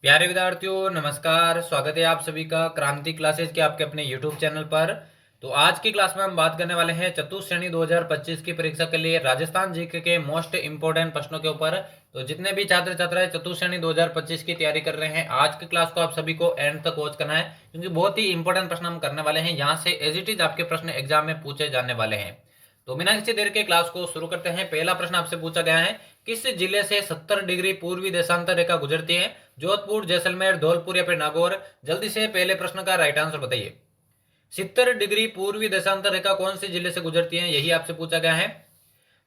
प्यारे विद्यार्थियों नमस्कार। स्वागत है आप सभी का क्रांति क्लासेज के आपके अपने YouTube चैनल पर। तो आज की क्लास में हम बात करने वाले हैं चतुर्थ श्रेणी 2025 की परीक्षा के लिए राजस्थान जीके के मोस्ट इंपोर्टेंट प्रश्नों के ऊपर। तो जितने भी छात्र छात्राएं चतुर्थ श्रेणी 2025 की तैयारी कर रहे हैं, आज की क्लास को आप सभी को एंड तक वॉच करना है, क्योंकि बहुत ही इंपॉर्टेंट प्रश्न हम करने वाले हैं। यहाँ से एज इट इज आपके प्रश्न एग्जाम में पूछे जाने वाले हैं। तो बिना किसी देर के क्लास को शुरू करते हैं। पहला प्रश्न आपसे पूछा गया है, किस जिले से 70 डिग्री पूर्वी देशांतर रेखा गुजरती है? जोधपुर, जैसलमेर, धौलपुर या फिर नागौर? जल्दी से पहले प्रश्न का राइट आंसर बताइए। 70 डिग्री पूर्वी देशांतर रेखा कौन से जिले से गुजरती है, यही आपसे पूछा गया है।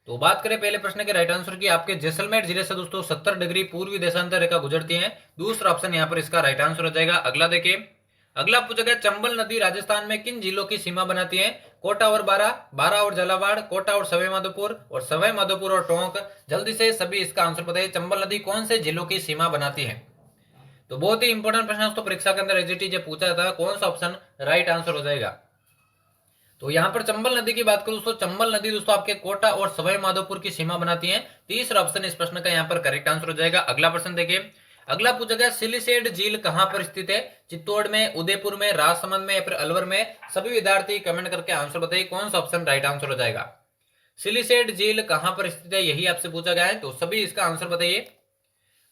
तो बात करें पहले प्रश्न के राइट आंसर की, आपके जैसलमेर जिले से दोस्तों 70 डिग्री पूर्वी देशांतर रेखा गुजरती है। दूसरा ऑप्शन यहाँ पर इसका राइट आंसर हो जाएगा। अगला देखिए, अगला पूछा गया, चंबल नदी राजस्थान में किन जिलों की सीमा बनाती है? कोटा और बारा, बारा और झालावाड़, कोटा और सवाई माधोपुर, और सवाई माधोपुर और टोंक? जल्दी से सभी इसका आंसर बताइए। चंबल नदी कौन से जिलों की सीमा बनाती है? तो बहुत ही इंपॉर्टेंट प्रश्न तो परीक्षा के अंदर एजीटी पूछा जाता है, कौन सा ऑप्शन राइट आंसर हो जाएगा? तो यहाँ पर चंबल नदी की बात करूं दोस्तों, चंबल नदी दोस्तों आपके कोटा और सवाई माधोपुर की सीमा बनाती है। तीसरा ऑप्शन इस प्रश्न का यहाँ पर करेक्ट आंसर हो जाएगा। अगला प्रश्न देखिए, अगला पूछा गया, सिलिसेड झील कहां पर स्थित है? चित्तौड़ में, उदयपुर में, राजसमंद में या फिर अलवर में? सभी विद्यार्थी कमेंट करके आंसर बताइए, कौन सा ऑप्शन राइट आंसर हो जाएगा। सिलिसेड झील कहां पर स्थित है, यही आपसे पूछा गया है, तो सभी इसका आंसर बताइए।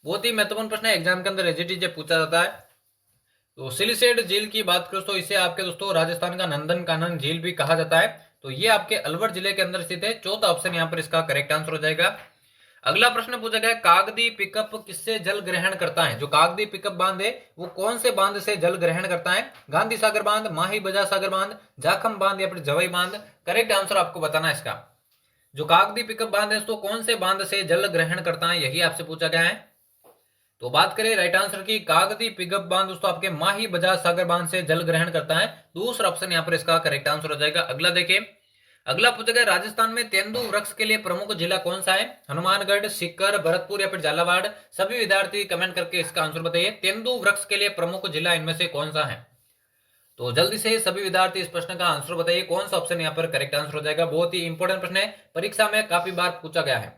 बहुत ही महत्वपूर्ण प्रश्न है, एग्जाम के अंदर एजीटी पूछा जाता है। तो सिलिसेड झील की बात करो तो इसे आपके दोस्तों राजस्थान का नंदन कानन झील भी कहा जाता है। तो ये आपके अलवर जिले के अंदर स्थित है। चौथा ऑप्शन यहाँ पर इसका करेक्ट आंसर हो जाएगा। अगला प्रश्न पूछा गया, कागदी पिकअप किससे जल ग्रहण करता है? जो कागदी पिकअप बांध है वो कौन से बांध से जल ग्रहण करता है? गांधी सागर बांध, माही बजा सागर बांध, जाखम बांध या फिर जवाई बांध? करेक्ट आंसर आपको बताना है इसका। जो कागदी पिकअप बांध है तो कौन से बांध से जल ग्रहण करता है, यही आपसे पूछा गया है। तो बात करें राइट आंसर की, कागदी पिकअप बांध दोस्तों आपके माही बजाज सागर बांध से जल ग्रहण करता है। दूसरा ऑप्शन यहाँ पर इसका करेक्ट आंसर हो जाएगा। अगला देखिए, अगला पूछा गया, राजस्थान में तेंदु वृक्ष के लिए प्रमुख जिला कौन सा है? हनुमानगढ़, सीकर, भरतपुर या फिर झालावाड़? सभी विद्यार्थी कमेंट करके इसका आंसर बताइए, तेंदु वृक्ष के लिए प्रमुख जिला इनमें से कौन सा है? तो जल्दी से सभी विद्यार्थी इस प्रश्न का आंसर बताइए, कौन सा ऑप्शन यहाँ पर करेक्ट आंसर हो जाएगा। बहुत ही इंपॉर्टेंट प्रश्न है, परीक्षा में काफी बार पूछा गया है।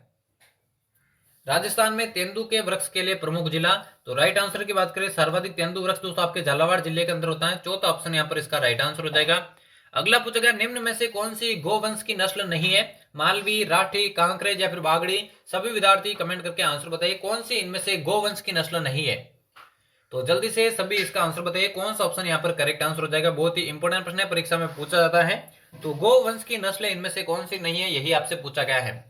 राजस्थान में तेंदु के वृक्ष के लिए प्रमुख जिला, तो राइट आंसर की बात करें, सर्वाधिक तेंदु वृक्ष दोस्तों आपके झालावाड़ जिले के अंदर होता है। चौथा ऑप्शन यहाँ पर इसका राइट आंसर हो जाएगा। अगला पूछा गया, निम्न में से कौन सी गोवंश की नस्ल नहीं है? मालवी, राठी, कांकरेज या फिर बागड़ी? सभी विद्यार्थी कमेंट करके आंसर बताइए, कौन सी इनमें से गोवंश की नस्ल नहीं है? तो जल्दी से सभी इसका आंसर बताइए, कौन सा ऑप्शन यहाँ पर करेक्ट आंसर हो जाएगा। बहुत ही इंपॉर्टेंट प्रश्न है, परीक्षा में पूछा जाता है। तो गोवंश की नस्ल इनमें से कौन सी नहीं है, यही आपसे पूछा गया है।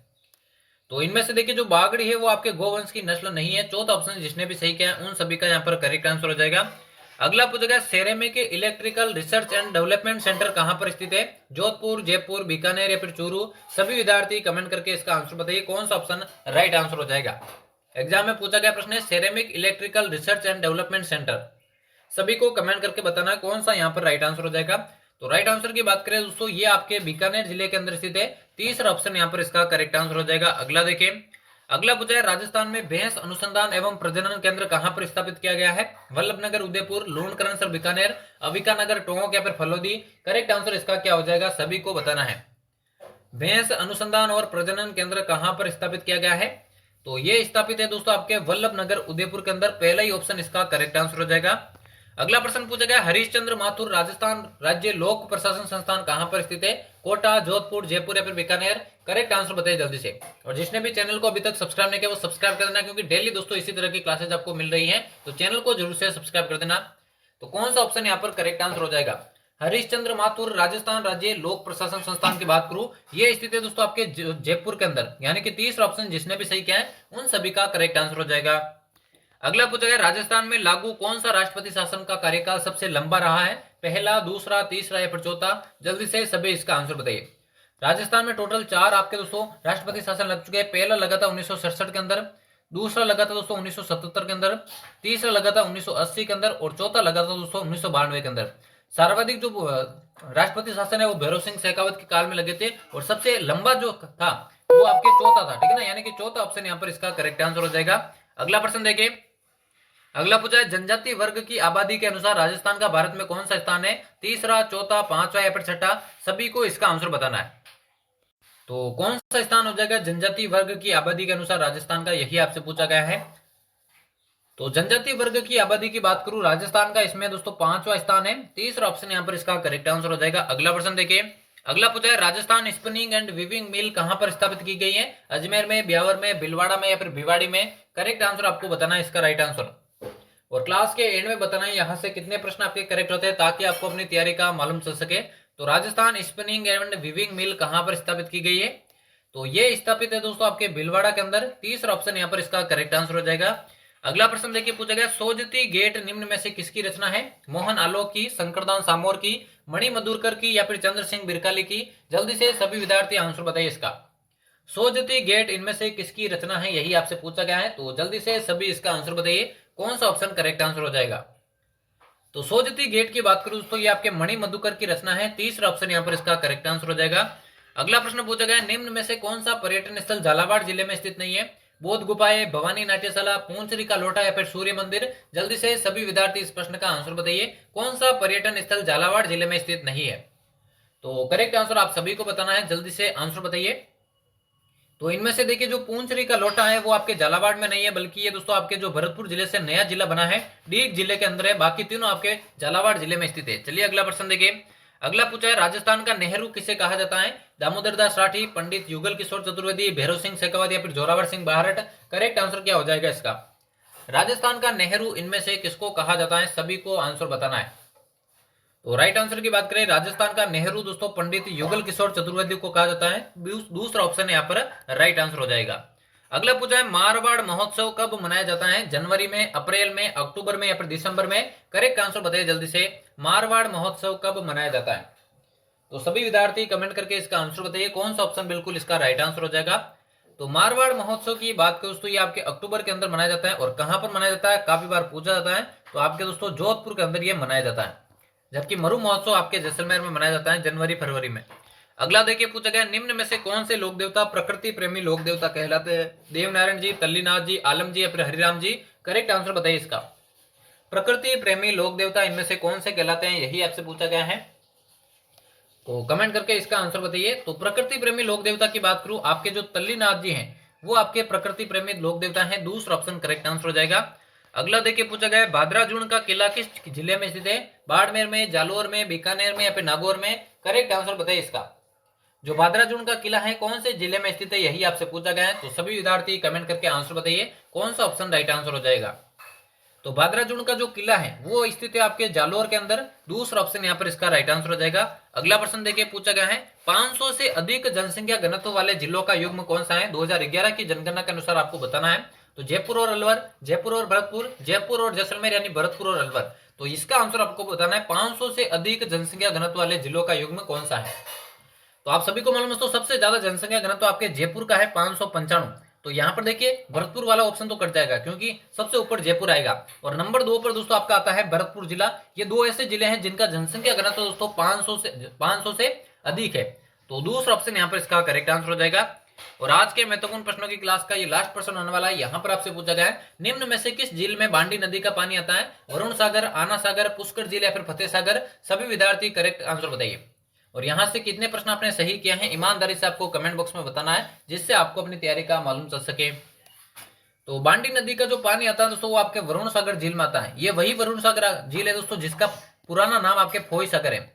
तो इनमें से देखिए, जो बागड़ी है वो आपके गोवंश की नस्ल नहीं है। चौथा ऑप्शन जिसने भी सही किया है उन सभी का यहाँ पर करेक्ट आंसर हो जाएगा। अगला पूछा गया, ceramic electrical research and development centre कहां पर स्थित है? जोधपुर, जयपुर, बीकानेर या फिर चूरू? सभी विद्यार्थी कमेंट करके इसका आंसर बताइए, कौन सा ऑप्शन राइट आंसर हो जाएगा। एग्जाम में पूछा गया प्रश्न है, ceramic electrical research and development centre. सभी को कमेंट करके बताना है कौन सा यहाँ पर राइट आंसर हो जाएगा। तो राइट आंसर की बात करें दोस्तों, ये आपके बीकानेर जिले के अंदर स्थित है। तीसरा ऑप्शन यहाँ पर इसका करेक्ट आंसर हो जाएगा। अगला देखिए, अगला पूछा है, राजस्थान में भैंस अनुसंधान एवं प्रजनन केंद्र कहां पर स्थापित किया गया है? वल्लभनगर, उदयपुर, लूणकरणसर, बीकानेर, अविकानगर, टोंक या फिर फलोदी? करेक्ट आंसर इसका क्या हो जाएगा, सभी को बताना है। भैंस अनुसंधान और प्रजनन केंद्र कहां पर स्थापित किया गया है? तो ये स्थापित है दोस्तों आपके वल्लभनगर, उदयपुर के अंदर। पहला ही ऑप्शन इसका करेक्ट आंसर हो जाएगा। अगला प्रश्न पूछा गया, हरिश्चंद्र माथुर राजस्थान राज्य लोक प्रशासन संस्थान कहां पर स्थित है? कोटा, जोधपुर, जयपुर या फिर बीकानेर? करेक्ट आंसर बताइए जल्दी से। और जिसने भी चैनल को अभी तक सब्सक्राइब नहीं किया वो सब्सक्राइब कर देना, क्योंकि डेली दोस्तों इसी तरह की क्लासेज आपको मिल रही है। तो चैनल को जरूर से सब्सक्राइब कर देना। तो कौन सा ऑप्शन यहाँ पर करेक्ट आंसर हो जाएगा? हरिश्चंद्र माथुर राजस्थान राज्य लोक प्रशासन संस्थान की बात करूं, ये स्थित है दोस्तों आपके जयपुर के अंदर। यानी कि तीसरा ऑप्शन जिसने भी सही किया है उन सभी का करेक्ट आंसर हो जाएगा। अगला पूछा गया, राजस्थान में लागू कौन सा राष्ट्रपति शासन का कार्यकाल सबसे लंबा रहा है? पहला, दूसरा, तीसरा या फिर चौथा? जल्दी से सभी इसका आंसर बताइए। राजस्थान में टोटल 4 आपके दोस्तों राष्ट्रपति शासन लग चुके हैं। पहला लगा था 1967 के अंदर, दूसरा लगा था दोस्तों 1977 के अंदर, तीसरा लगा था 1980 के अंदर और चौथा लगा था दोस्तों 1992 के अंदर। सर्वाधिक जो राष्ट्रपति शासन है वो भैरव सिंह शेखावत के काल में लगे थे, और सबसे लंबा जो था वो आपके चौथा था, ठीक है ना। यानी कि चौथा ऑप्शन यहाँ पर इसका करेक्ट आंसर हो जाएगा। अगला प्रश्न देखिए, अगला पूछा है, जनजाति वर्ग की आबादी के अनुसार राजस्थान का भारत में कौन सा स्थान है? तीसरा, चौथा, पांचवा या फिर छठा? सभी को इसका आंसर बताना है। तो कौन सा स्थान हो जाएगा जनजाति वर्ग की आबादी के अनुसार राजस्थान का, यही आपसे पूछा गया है। तो जनजातीय वर्ग की आबादी की बात करूं राजस्थान का, इसमें दोस्तों 5वां स्थान है। तीसरा ऑप्शन यहाँ पर इसका करेक्ट आंसर हो जाएगा। अगला प्रश्न देखिए, अगला पूछा है राजस्थान स्पिनिंग एंड वीविंग मिल कहां पर स्थापित की गई है? अजमेर में, ब्यावर में, भीलवाड़ा में या फिर भिवाड़ी में? करेक्ट आंसर आपको बताना है इसका राइट आंसर, और क्लास के एंड में बताना है यहाँ से कितने प्रश्न आपके करेक्ट होते हैं ताकि आपको अपनी तैयारी का मालूम चल सके। तो राजस्थान स्पिनिंग एंड वीविंग मिल कहां पर स्थापित की गई है? तो ये स्थापित है दोस्तों आपके भीलवाड़ा के अंदर। तीसरा ऑप्शन यहाँ पर इसका करेक्ट आंसर हो जाएगा। अगला प्रश्न देखिए, पूछा गया सोजती गेट निम्न में से किसकी रचना है? मोहन आलोक की, शंकरदास सामोर की, मणि मधुरकर की या फिर चंद्र सिंह बिरकाली की? जल्दी से सभी विद्यार्थी आंसर बताइए इसका। सोजती गेट इनमें से किसकी रचना है, यही आपसे पूछा गया है। तो जल्दी से सभी इसका आंसर बताइए, कौन सा ऑप्शन करेक्ट आंसर हो जाएगा। तो सोजती गेट की बात करूं दोस्तों, ये आपके मणि मधुकर की रचना है। तीसरा ऑप्शन यहाँ पर इसका करेक्ट आंसर हो जाएगा। अगला प्रश्न पूछा गया, निम्न में से कौन सा पर्यटन स्थल झालावाड़ जिले में स्थित नहीं है? बौद्ध गुफाएं, भवानी नाट्यशाला, पूंचरी का लोटा या फिर सूर्य मंदिर? जल्दी से सभी विद्यार्थी इस प्रश्न का आंसर बताइए, कौन सा पर्यटन स्थल झालावाड़ जिले में स्थित नहीं है? तो करेक्ट आंसर आप सभी को बताना है, जल्दी से आंसर बताइए। तो इनमें से देखिए जो पूंचरी का लोटा है वो आपके झालावाड़ में नहीं है, बल्कि ये दोस्तों आपके जो भरतपुर जिले से नया जिला बना है, डीग जिले के अंदर है। बाकी तीनों आपके झालावाड़ जिले में स्थित है। चलिए अगला प्रश्न देखिए, अगला पूछा है राजस्थान का नेहरू किसे कहा जाता है? दामोदर दास राठी, पंडित युगल किशोर चतुर्वेदी, भैरव सिंह शेखावत या फिर जोरावर सिंह बाहरट? करेक्ट आंसर क्या हो जाएगा इसका? राजस्थान का नेहरू इनमें से किसको कहा जाता है, सभी को आंसर बताना है। तो राइट आंसर की बात करें, राजस्थान का नेहरू दोस्तों पंडित युगल किशोर चतुर्वेदी को कहा जाता है। दूसरा ऑप्शन यहाँ पर राइट आंसर हो जाएगा। अगला पूछा है मारवाड़ महोत्सव कब मनाया जाता है? जनवरी में, अप्रैल में, अक्टूबर में या फिर दिसंबर में? करेक्ट आंसर बताइए जल्दी से, मारवाड़ महोत्सव कब मनाया जाता है? तो सभी विद्यार्थी कमेंट करके इसका आंसर बताइए, कौन सा ऑप्शन बिल्कुल इसका राइट आंसर हो जाएगा। तो मारवाड़ महोत्सव की बात करें दोस्तों, ये आपके अक्टूबर के अंदर मनाया जाता है। और कहां पर मनाया जाता है, काफी बार पूछा जाता है। तो आपके दोस्तों जोधपुर के अंदर ये मनाया जाता है। जबकि मरु महोत्सव आपके जैसलमेर में मनाया जाता है जनवरी फरवरी में। अगला देखिए, पूछा गया निम्न में से कौन से लोक देवता प्रकृति प्रेमी लोक देवता कहलाते हैं? देवनारायण जी, तल्लीनाथ जी, आलम जी या फिर हरिराम जी? करेक्ट आंसर बताइए इसका। प्रकृति प्रेमी लोक देवता इनमें से कौन से कहलाते हैं, यही आपसे पूछा गया है। तो कमेंट करके इसका आंसर बताइए। तो प्रकृति प्रेमी लोक देवता की बात करूं, आपके जो तल्लीनाथ जी हैं वो आपके प्रकृति प्रेमी लोक देवता हैं। दूसरा ऑप्शन करेक्ट आंसर हो जाएगा। अगला देखिए, पूछा गया भाद्राजून का किला किस जिले में स्थित है? बाड़मेर में, जालोर में, बीकानेर में या फिर नागौर में? करेक्ट आंसर बताइए इसका। जो भाद्राजून का किला है कौन से जिले में स्थित है, यही आपसे पूछा गया है। तो सभी विद्यार्थी कमेंट करके आंसर बताइए, कौन सा ऑप्शन राइट आंसर हो जाएगा। तो भाद्राजून का जो किला है वो स्थित है आपके जालोर के अंदर। दूसरा ऑप्शन यहाँ पर इसका राइट आंसर हो जाएगा। अगला प्रश्न देखिए, पूछा गया है 500 से अधिक जनसंख्या घनत्व वाले जिलों का युग्म कौन सा है? 2011 की जनगणना के अनुसार आपको बताना है। तो जयपुर और अलवर, जयपुर और भरतपुर, जयपुर और जैसलमेर यानी भरतपुर और अलवर? तो इसका आंसर आपको बताना है 500 से अधिक जनसंख्या घनत्व वाले जिलों का युग्म कौन सा है। तो आप सभी को मालूम है, तो सबसे ज्यादा जनसंख्या घनत्व आपके जयपुर का है 595। तो यहाँ पर देखिए भरतपुर वाला ऑप्शन तो कट जाएगा क्योंकि सबसे ऊपर जयपुर आएगा। और नंबर 2 पर दोस्तों आपका आता है भरतपुर जिला। ये दो ऐसे जिले हैं जिनका जनसंख्या घनत्व दोस्तों 500 से अधिक है। तो दूसरा ऑप्शन यहाँ पर इसका करेक्ट आंसर हो जाएगा। और आज के महत्वपूर्ण प्रश्नों की क्लास का ये लास्ट प्रश्न होने वाला है। यहाँ पर आपसे पूछा गया है निम्न में से किस झील में बांडी नदी का पानी आता है? वरुण सागर, आना सागर, पुष्कर झील या फिर फतेह सागर? सभी विद्यार्थी करेक्ट आंसर बताइए। और यहाँ से कितने प्रश्न आपने सही किया है ईमानदारी से आपको कमेंट बॉक्स में बताना है, जिससे आपको अपनी तैयारी का मालूम चल सके। तो बांडी नदी का जो पानी आता है दोस्तों वो आपके वरुण सागर झील में आता है। ये वही वरुण सागर झील है दोस्तों जिसका पुराना नाम आपके फोई सागर है।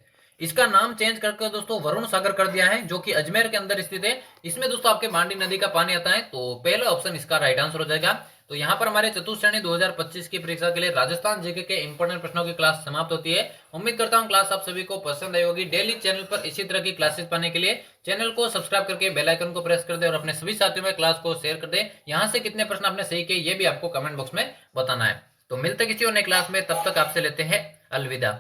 इसका नाम चेंज करके दोस्तों वरुण सागर कर दिया है, जो कि अजमेर के अंदर स्थित है। इसमें दोस्तों आपके बांडी नदी का पानी आता है। तो पहला ऑप्शन इसका राइट आंसर हो जाएगा। तो यहाँ पर हमारे चतुर्थ श्रेणी 2025 की परीक्षा के लिए राजस्थान जीके के इंपोर्टेंट प्रश्नों की क्लास समाप्त होती है। उम्मीद करता हूँ क्लास आप सभी को पसंद आई होगी। डेली चैनल पर इसी तरह की क्लासेस पाने के लिए चैनल को सब्सक्राइब करके बेल आइकन को प्रेस कर दे और अपने सभी साथियों में क्लास को शेयर कर दे। यहाँ से कितने प्रश्न आपने सही किए ये भी आपको कमेंट बॉक्स में बताना है। तो मिलते किसी और नई क्लास में, तब तक आपसे लेते हैं अलविदा।